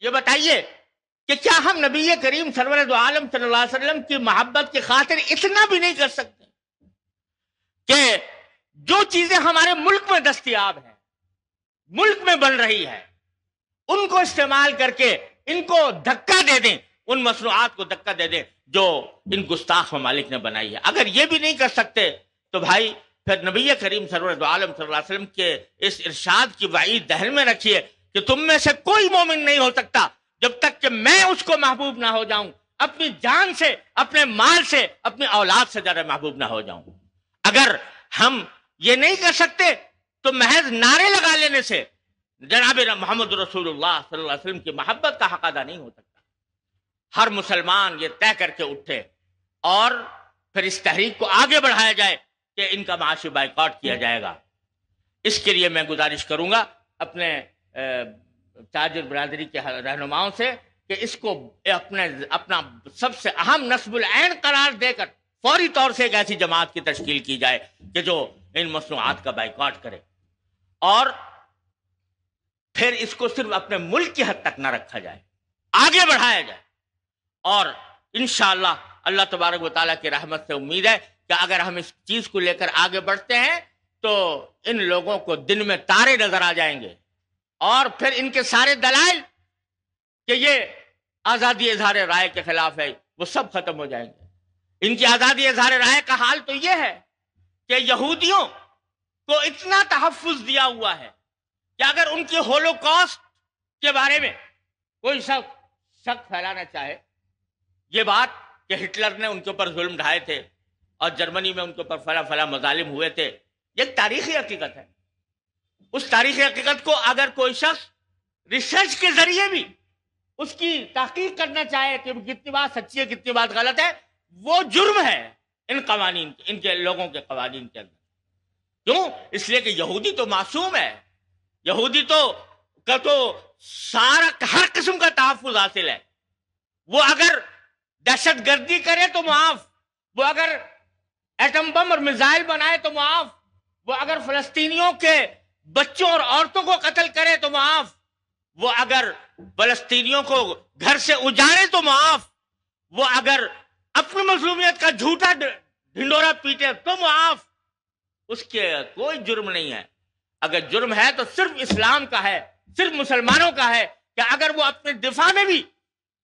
یہ بتائیے کہ کیا ہم نبی کریم سرور دو عالم صلی اللہ علیہ وسلم کی محبت کی خاطر اتنا بھی نہیں کر سکتے کہ جو چیزیں ہمارے ملک میں دستیاب ہیں، ملک میں بن رہی ہے، ان کو استعمال کر کے ان کو دھکا دے دیں، ان مصنوعات کو دھکا دے دیں جو ان گستاخ ممالک نے بنائی ہے؟ اگر یہ بھی نہیں کر سکتے تو بھائی پھر نبی کریم سرور دو عالم صلی اللہ علیہ وسلم کے اس ارشاد کی وعید ذہن میں رکھیے کہ تم میں سے کوئی مومن نہیں ہو سکتا جب تک کہ میں اس کو محبوب نہ ہو جاؤں، اپنی جان سے، اپنے مال سے، اپنی اولاد سے زیادہ محبوب نہ ہو جاؤں۔ اگر ہم یہ نہیں کر سکتے تو محض نعرے لگا لینے سے جناب محمد رسول اللہ صلی اللہ علیہ وسلم کی محبت کا حق ادا نہیں ہو سکتا۔ ہر مسلمان یہ طے کر کے اٹھے اور پھر اس تحریک کو آگے بڑھایا جائے کہ ان کا معاشی بائیکاٹ کیا جائے گا۔ اس کے لیے میں گزارش کروں گا اپنے تاجر برادری کے رہنماؤں سے کہ اس کو اپنا سب سے اہم نصب العین قرار دے کر فوری طور سے ایک ایسی جماعت کی تشکیل کی جائے کہ جو ان مصنوعات کا بائیکاٹ کرے، اور پھر اس کو صرف اپنے ملک کی حد تک نہ رکھا جائے، آگے بڑھایا جائے۔ اور انشاءاللہ اللہ تبارک و تعالیٰ کی رحمت سے امید ہے کہ اگر ہم اس چیز کو لے کر آگے بڑھتے ہیں تو ان لوگوں کو دن میں تارے نظر آ جائیں گے، اور پھر ان کے سارے دلائل کہ یہ آزادی اظہار رائے کے خلاف ہے وہ سب ختم ہو جائیں گے۔ ان کی آزادی اظہار رائے کا حال تو یہ ہے کہ یہودیوں کو اتنا تحفظ دیا ہوا ہے کہ اگر ان کی ہولوکاسٹ کے بارے میں کوئی شک پھیلانا چاہے، یہ بات کہ ہٹلر نے ان کے اوپر ظلم ڈھائے تھے اور جرمنی میں ان کے اوپر فلاں فلاں مظالم ہوئے تھے، یہ ایک تاریخی حقیقت ہے۔ اس تاریخی حقیقت کو اگر کوئی شخص ریسرچ کے ذریعے بھی اس کی تحقیق کرنا چاہے کہ کتنی بات سچی ہے کتنی بات غلط ہے، وہ جرم ہے ان قوانین، ان کے لوگوں کے قوانین کے اندر۔ کیوں؟ اس لیے کہ یہودی تو معصوم ہے، یہودی تو سارا ہر قسم کا تحفظ حاصل ہے۔ وہ اگر دہشت گردی کرے تو معاف، وہ اگر ایٹم بم اور میزائل بنائے تو معاف، وہ اگر فلسطینیوں کے بچوں اور عورتوں کو قتل کرے تو معاف، وہ اگر فلسطینیوں کو گھر سے اجاڑے تو معاف، وہ اگر اپنی مظلومیت کا جھوٹا ڈھنڈورا پیٹے تو معاف۔ اس کے کوئی جرم نہیں ہے۔ اگر جرم ہے تو صرف اسلام کا ہے، صرف مسلمانوں کا ہے کہ اگر وہ اپنے دفاع میں بھی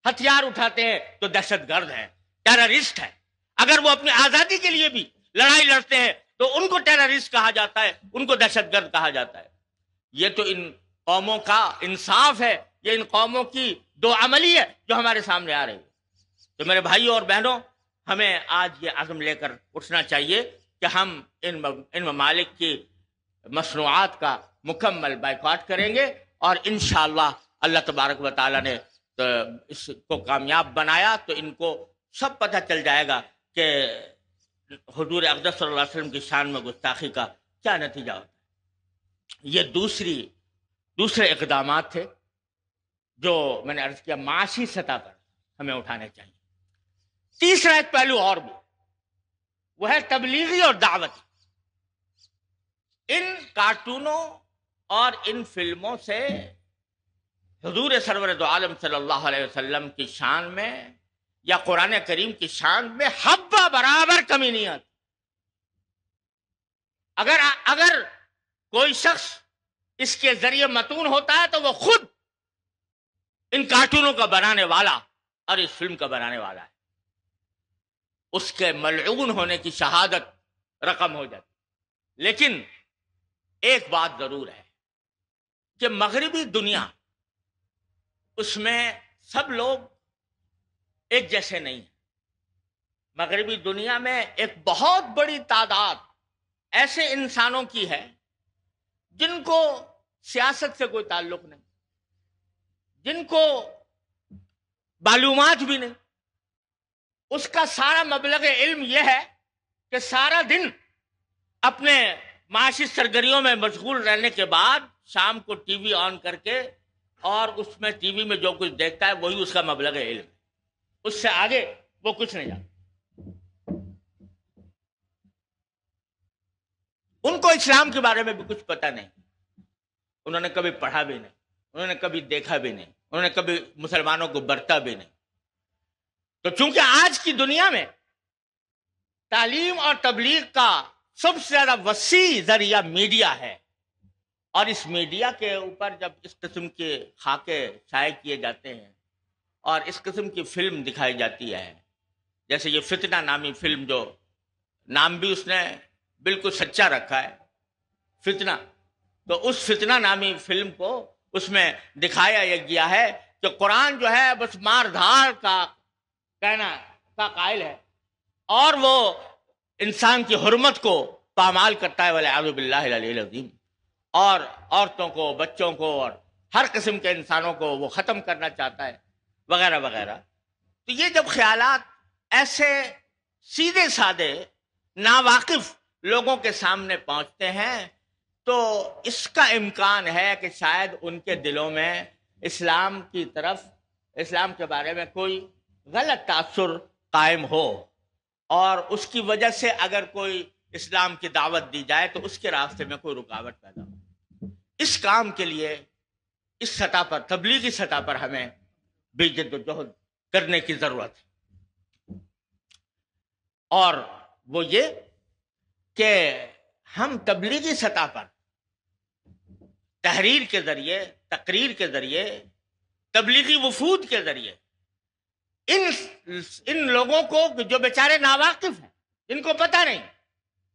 ہتھیار اٹھاتے ہیں تو دہشت گرد ہیں، ٹیررسٹ ہیں۔ اگر وہ اپنی آزادی کے لیے بھی لڑائی لڑتے ہیں تو ان کو ٹیررسٹ کہا جاتا ہے، ان کو دہشت گرد کہا جاتا ہے۔ یہ تو ان قوموں کا انصاف ہے، یہ ان قوموں کی دو عملی ہے جو ہمارے سامنے آ رہی ہے۔ تو میرے بھائیوں اور بہنوں، ہمیں آج یہ عزم لے کر اٹھنا چاہیے کہ ہم ان ممالک کی مصنوعات کا مکمل بائیکاٹ کریں گے، اور انشاءاللہ اللہ تبارک و تعالیٰ نے اس کو کامیاب بنایا تو ان کو سب پتہ چل جائے گا کہ حضور اقدس صلی اللہ علیہ وسلم کی شان میں گستاخی کا کیا نتیجہ ہوتا ہے۔ یہ دوسرے اقدامات تھے جو میں نے عرض کیا معاشی سطح پر ہمیں اٹھانے چاہیے۔ تیسرا ایک پہلو اور بھی، وہ ہے تبلیغی اور دعوتی۔ ان کارٹونوں اور ان فلموں سے حضور سرور دو عالم صلی اللہ علیہ وسلم کی شان میں یا قرآن کریم کی شان میں حبہ برابر کمی نہیں آتی۔ اگر کوئی شخص اس کے ذریعے متون ہوتا ہے تو وہ خود ان کارٹونوں کا بنانے والا اور اس فلم کا بنانے والا ہے، اس کے ملعون ہونے کی شہادت رقم ہو جاتی۔ لیکن ایک بات ضرور ہے کہ مغربی دنیا، اس میں سب لوگ ایک جیسے نہیں ہیں۔ مغربی دنیا میں ایک بہت بڑی تعداد ایسے انسانوں کی ہے جن کو سیاست سے کوئی تعلق نہیں، جن کو معلومات بھی نہیں۔ اس کا سارا مبلغ علم یہ ہے کہ سارا دن اپنے معاشی سرگرمیوں میں مشغول رہنے کے بعد شام کو ٹی وی آن کر کے اور اس میں ٹی وی میں جو کچھ دیکھتا ہے وہی اس کا مبلغ علم ہے، اس سے آگے وہ کچھ نہیں جانتا۔ ان کو اسلام کے بارے میں بھی کچھ پتہ نہیں، انہوں نے کبھی پڑھا بھی نہیں، انہوں نے کبھی دیکھا بھی نہیں، انہوں نے کبھی مسلمانوں کو برتا بھی نہیں. تو چونکہ آج کی دنیا میں تعلیم اور تبلیغ کا سب سے زیادہ وسیع ذریعہ میڈیا ہے، اور اس میڈیا کے اوپر جب اس قسم کے خاکے شائع کیے جاتے ہیں اور اس قسم کی فلم دکھائی جاتی ہے، جیسے یہ فتنہ نامی فلم، جو نام بھی اس نے بالکل سچا رکھا ہے، فتنہ، تو اس فتنہ نامی فلم کو اس میں دکھایا یہ گیا ہے کہ قرآن جو ہے بس مار دھاڑ کا کہنا کا قائل ہے، اور وہ انسان کی حرمت کو پامال کرتا ہے، والعیاذ باللہ العلی العظیم، اور عورتوں کو، بچوں کو، اور ہر قسم کے انسانوں کو وہ ختم کرنا چاہتا ہے، وغیرہ وغیرہ. تو یہ جب خیالات ایسے سیدھے سادے ناواقف لوگوں کے سامنے پہنچتے ہیں تو اس کا امکان ہے کہ شاید ان کے دلوں میں اسلام کی طرف، اسلام کے بارے میں کوئی غلط تاثر قائم ہو، اور اس کی وجہ سے اگر کوئی اسلام کی دعوت دی جائے تو اس کے راستے میں کوئی رکاوٹ پیدا ہو. اس کام کے لیے اس سطح پر، تبلیغی سطح پر، ہمیں بھی جد و جہد کرنے کی ضرورت ہے، اور وہ یہ کہ ہم تبلیغی سطح پر تحریر کے ذریعے، تقریر کے ذریعے، تبلیغی وفود کے ذریعے ان لوگوں کو جو بیچارے ناواقف ہیں، جن کو پتہ نہیں،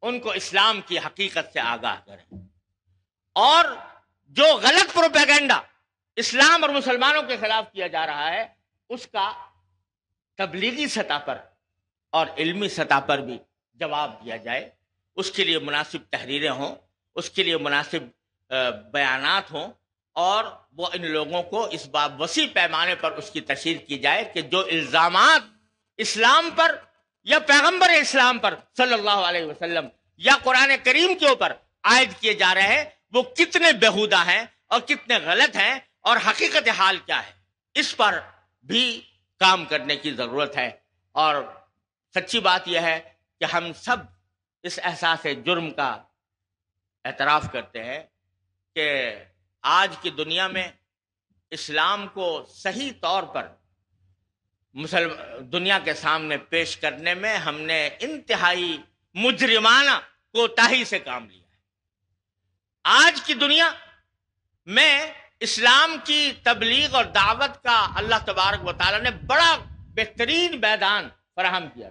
ان کو اسلام کی حقیقت سے آگاہ کریں، اور جو غلط پروپیگنڈا اسلام اور مسلمانوں کے خلاف کیا جا رہا ہے اس کا تبلیغی سطح پر اور علمی سطح پر بھی جواب دیا جائے. اس کے لیے مناسب تحریریں ہوں، اس کے لیے مناسب بیانات ہوں، اور وہ ان لوگوں کو اس باب وسیع پیمانے پر اس کی تشہیر کی جائے کہ جو الزامات اسلام پر یا پیغمبر اسلام پر صلی اللہ علیہ وسلم یا قرآن کریم کے اوپر عائد کیے جا رہے ہیں وہ کتنے بیہودہ ہیں اور کتنے غلط ہیں، اور حقیقت حال کیا ہے، اس پر بھی کام کرنے کی ضرورت ہے. اور سچی بات یہ ہے کہ ہم سب اس احساس جرم کا اعتراف کرتے ہیں کہ آج کی دنیا میں اسلام کو صحیح طور پر دنیا کے سامنے پیش کرنے میں ہم نے انتہائی مجرمانہ کوتاہی سے کام لیا ہے. آج کی دنیا میں اسلام کی تبلیغ اور دعوت کا اللہ تبارک و تعالی نے بڑا بہترین میدان فراہم کیا،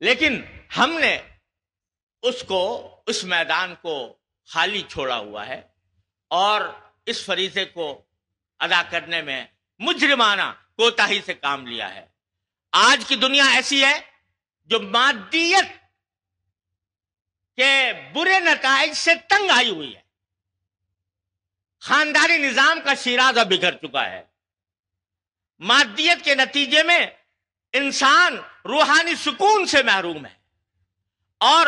لیکن ہم نے اس میدان کو خالی چھوڑا ہوا ہے، اور اس فریضے کو ادا کرنے میں مجرمانہ کوتاہی سے کام لیا ہے. آج کی دنیا ایسی ہے جو مادیت کے برے نتائج سے تنگ آئی ہوئی ہے، خاندانی نظام کا شیرازہ بکھر چکا ہے، مادیت کے نتیجے میں انسان روحانی سکون سے محروم ہے، اور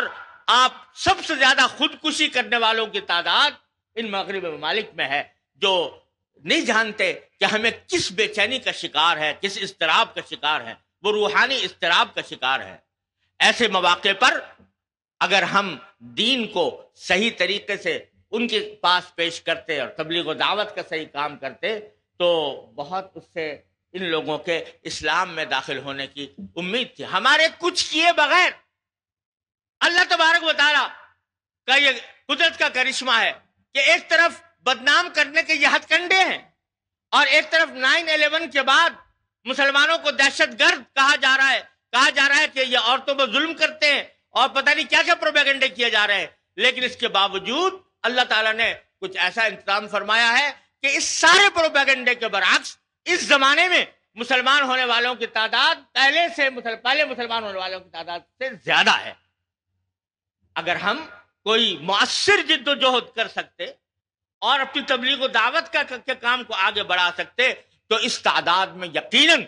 آپ سب سے زیادہ خودکشی کرنے والوں کی تعداد ان مغربی ممالک میں ہے، جو نہیں جانتے کہ ہمیں کس بے چینی کا شکار ہے، کس اضطراب کا شکار ہے، وہ روحانی اضطراب کا شکار ہے. ایسے مواقع پر اگر ہم دین کو صحیح طریقے سے ان کے پاس پیش کرتے اور تبلیغ و دعوت کا صحیح کام کرتے تو بہت اس سے ان لوگوں کے اسلام میں داخل ہونے کی امید تھی. ہمارے کچھ کیے بغیر اللہ تبارک و تعالی کا یہ قدرت کا کرشمہ ہے کہ ایک طرف بدنام کرنے کے یہ ہتھ کنڈے ہیں، اور ایک طرف 9/11 کے بعد مسلمانوں کو دہشت گرد کہا جا رہا ہے کہ یہ عورتوں پر ظلم کرتے ہیں اور پتہ نہیں کیا کیا پروپیگنڈے کیے جا رہے ہیں. لیکن اس کے باوجود اللہ تعالیٰ نے کچھ ایسا انتظام فرمایا ہے کہ اس سارے پروپیگنڈے کے برعکس اس زمانے میں مسلمان ہونے والوں کی تعداد پہلے مسلمان ہونے والوں کی تعداد سے زیادہ ہے. اگر ہم کوئی مؤثر جد و جہد کر سکتے اور اپنی تبلیغ و دعوت کے کام کو آگے بڑھا سکتے تو اس تعداد میں یقیناً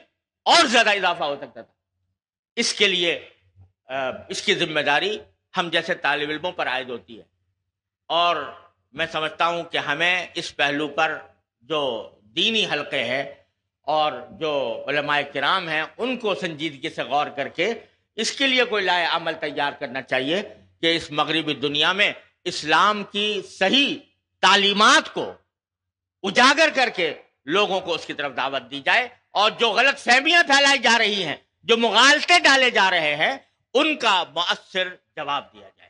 اور زیادہ اضافہ ہو سکتا تھا. اس کے لیے اس کی ذمہ داری ہم جیسے طالب علموں پر عائد ہوتی ہے، اور میں سمجھتا ہوں کہ ہمیں اس پہلو پر جو دینی حلقے ہیں اور جو علماء کرام ہیں ان کو سنجیدگی سے غور کر کے اس کے لیے کوئی لائحہ عمل تیار کرنا چاہیے کہ اس مغربی دنیا میں اسلام کی صحیح تعلیمات کو اجاگر کر کے لوگوں کو اس کی طرف دعوت دی جائے اور جو غلط فہمیاں پھیلائی جا رہی ہیں، جو مغالطے ڈالے جا رہے ہیں، ان کا مؤثر جواب دیا جائے۔